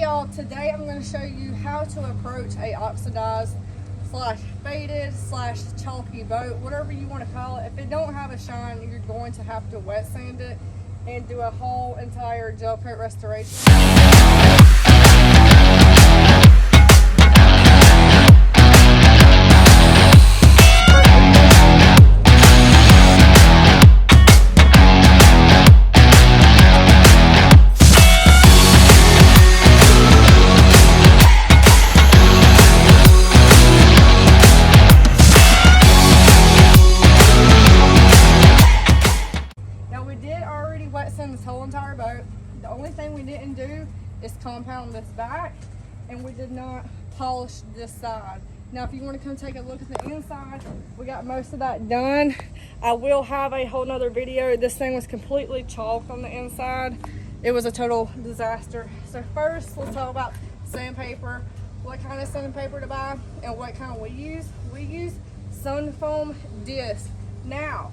y'all, today I'm going to show you how to approach a oxidized slash faded slash chalky boat, whatever you want to call it. If it don't have a shine, you're going to have to wet sand it and do a whole entire gel coat restoration. Wet sand this whole entire boat. The only thing we didn't do is compound this back, and we did not polish this side. Now if you want to come take a look at the inside, we got most of that done. I will have a whole nother video. This thing was completely chalked on the inside. It was a total disaster. So first, let's talk about sandpaper, what kind of sandpaper to buy and what kind we use. We use Sun Foam disc. Now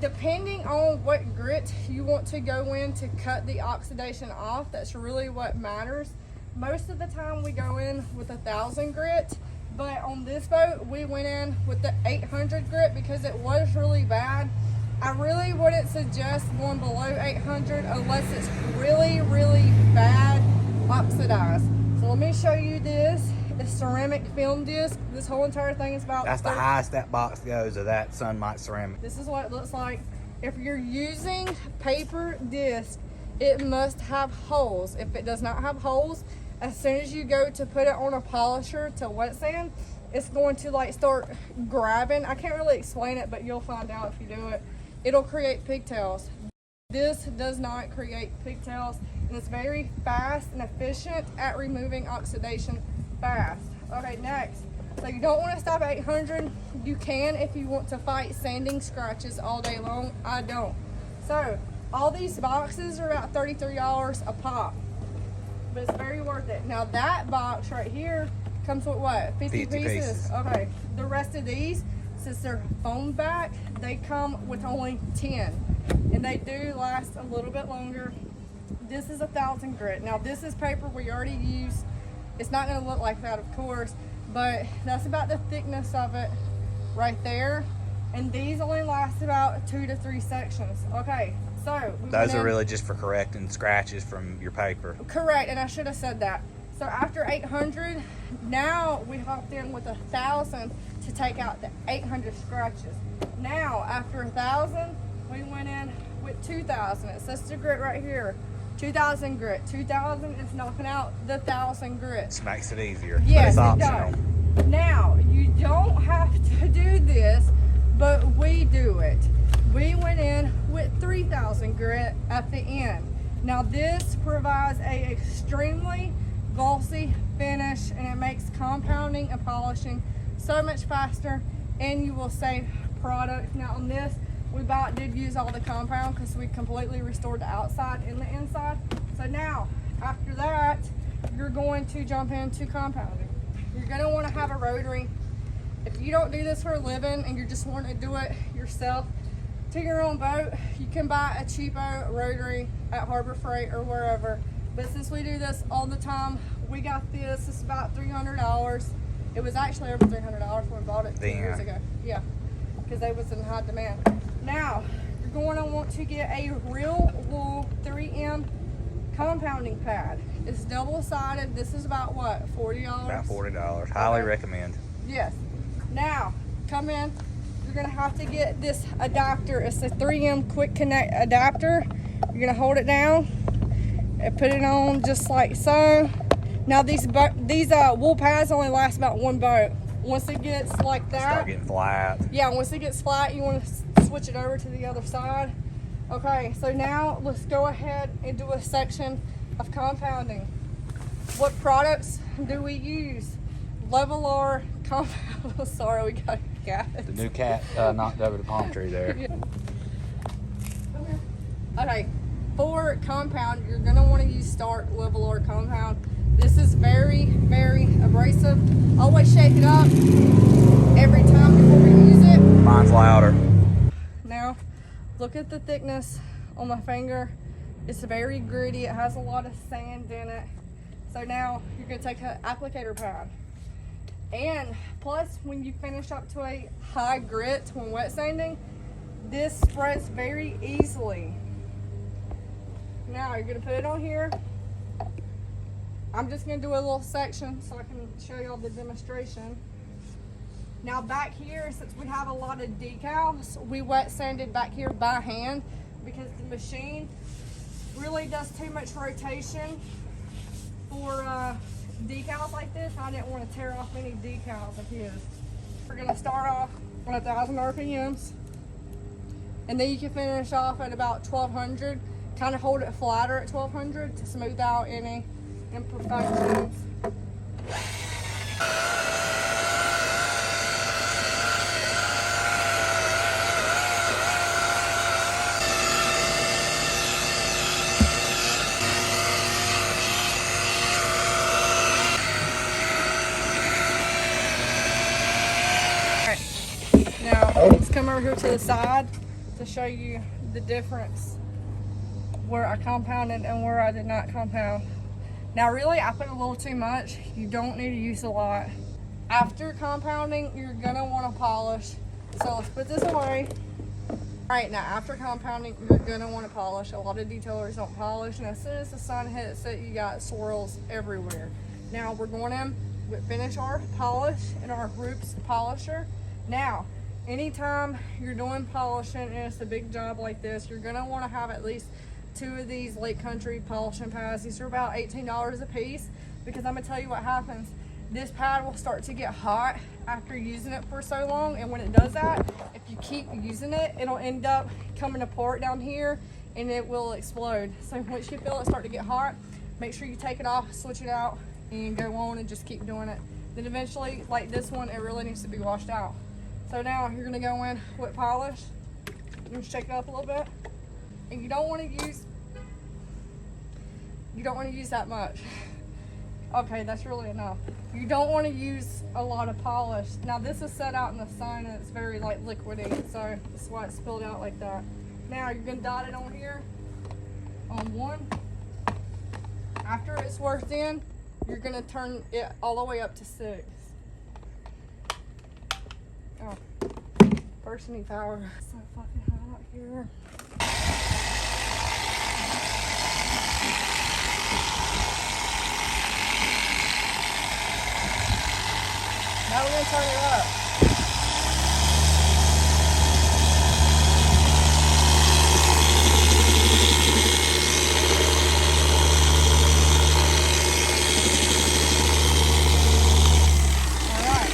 depending on what grit you want to go in to cut the oxidation off, that's really what matters. Most of the time we go in with 1,000 grit, but on this boat we went in with the 800 grit because it was really bad. I really wouldn't suggest going below 800 unless it's really, really bad oxidized. So let me show you this. It's ceramic film disc. This whole entire thing is about— that's the highest that box goes of that Sunmite ceramic. This is what it looks like. If you're using paper disc, it must have holes. If it does not have holes, as soon as you go to put it on a polisher to wet sand, it's going to like start grabbing. I can't really explain it, but you'll find out if you do it. It'll create pigtails. This does not create pigtails, and it's very fast and efficient at removing oxidation fast. Okay, next. So you don't want to stop at 800. You can if you want to fight sanding scratches all day long. I don't. So all these boxes are about $33 a pop, but it's very worth it. Now that box right here comes with what? 50 pieces. Okay. The rest of these, since they're foam back, they come with only 10, and they do last a little bit longer. This is 1,000 grit. Now this is paper we already used. It's not going to look like that, of course, but that's about the thickness of it right there. And these only last about 2 to 3 sections. Okay, so those are really just for correcting scratches from your paper. Correct, and I should have said that. So after 800, now we hopped in with 1,000 to take out the 800 scratches. Now after 1,000, we went in with 2,000. It says the grit right here. 2,000 grit. 2,000 is knocking out the 1,000 grit. This makes it easier. Yes, but it's it optional. does. Now, you don't have to do this, but we do it. We went in with 3,000 grit at the end. Now, this provides a extremely glossy finish, and it makes compounding and polishing so much faster, and you will save product. Now, on this, we did use all the compound because we completely restored the outside and the inside. So now, after that, you're going to jump into compounding. You're going to want to have a rotary. If you don't do this for a living and you're just wanting to do it yourself to your own boat, you can buy a cheapo rotary at Harbor Freight or wherever. But since we do this all the time, we got this. It's about $300. It was actually over $300 when we bought it 2 years ago. Yeah, because they was in high demand. Now, you're going to want to get a Real Wool 3M compounding pad. It's double-sided. This is about what, $40? About $40. Highly recommend. Yes. Now, come in. You're going to have to get this adapter. It's a 3M Quick Connect adapter. You're going to hold it down and put it on just like so. Now, these wool pads only last about one boat. Once it gets like that, start getting flat. Yeah, once it gets flat, you want to switch it over to the other side. Okay, so now let's go ahead and do a section of compounding. What products do we use? Levelar compound. Sorry, we got a cat. The new cat knocked over the palm tree there. Yeah. Okay, for compound, you're going to want to use Stark Levelar compound. This is very, very abrasive. Always shake it up every time before we use it. Mine's louder. Now, look at the thickness on my finger. It's very gritty. It has a lot of sand in it. So now you're gonna take an applicator pad. And plus, when you finish up to a high grit when wet sanding, this spreads very easily. Now you're gonna put it on here. I'm just gonna do a little section so I can show y'all the demonstration. Now back here, since we have a lot of decals, we wet sanded back here by hand because the machine really does too much rotation for decals like this. I didn't want to tear off any decals of his. We're gonna start off on 1,000 RPMs, and then you can finish off at about 1,200. Kind of hold it flatter at 1,200 to smooth out any imperfections. Now, let's come over here to the side to show you the difference where I compounded and where I did not compound. Now, really, I put a little too much. You don't need to use a lot. After compounding, you're gonna want to polish. So let's put this away. All right, now after compounding, you're gonna want to polish. A lot of detailers don't polish, and as soon as the sun hits it, you got swirls everywhere. Now we're going in, we finish our polish in our groups polisher. Now, anytime you're doing polishing and it's a big job like this, you're gonna want to have at least 2 of these Lake Country polishing pads. These are about $18 a piece, because I'm gonna tell you what happens. This pad will start to get hot after using it for so long, and when it does that, if you keep using it, it'll end up coming apart down here and it will explode. So once you feel it start to get hot, make sure you take it off, switch it out, and go on and just keep doing it. Then eventually, like this one, it really needs to be washed out. So now you're gonna go in with polish. You're gonna shake it up a little bit. And you don't want to use that much. Okay, that's really enough. You don't want to use a lot of polish. Now this is set out in the sun and it's very like liquidy, so that's why it spilled out like that. Now you're gonna dot it on here on 1. After it's worked in, you're gonna turn it all the way up to 6. Oh, first you need power. It's so fucking hot out here. Now we're gonna turn it up. Alright.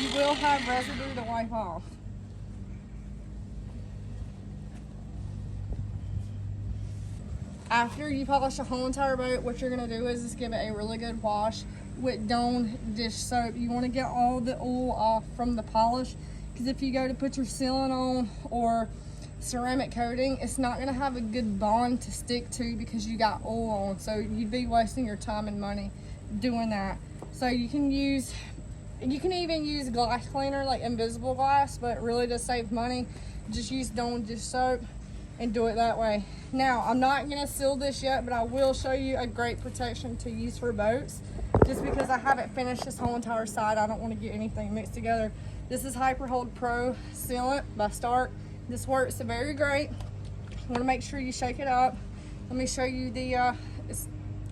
You will have residue to wipe off. After you polish the whole entire boat, what you're gonna do is just give it a really good wash with Dawn dish soap. You wanna get all the oil off from the polish, because if you go to put your sealant on or ceramic coating, it's not gonna have a good bond to stick to because you got oil on. So you'd be wasting your time and money doing that. So you can even use glass cleaner like Invisible Glass, but really to save money, just use Dawn dish soap and do it that way. Now, I'm not gonna seal this yet, but I will show you a great protection to use for boats. Just because I haven't finished this whole entire side, I don't wanna get anything mixed together. This is Hyperhold Pro Sealant by Stark. This works very great. You wanna make sure you shake it up. Let me show you the, it's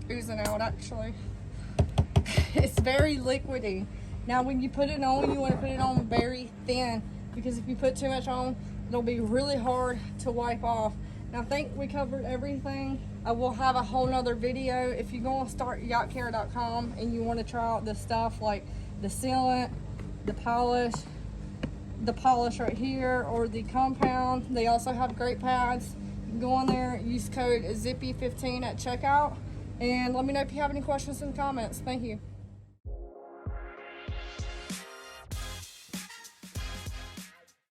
oozing out actually. It's very liquidy. Now when you put it on, you wanna put it on very thin, because if you put too much on, it'll be really hard to wipe off. Now I think we covered everything. I will have a whole nother video. If you go on startyachtcare.com and you want to try out this stuff like the sealant, the polish right here, or the compound, they also have great pads. You can go on there, use code ZIPPY15 at checkout, and let me know if you have any questions in the comments. Thank you.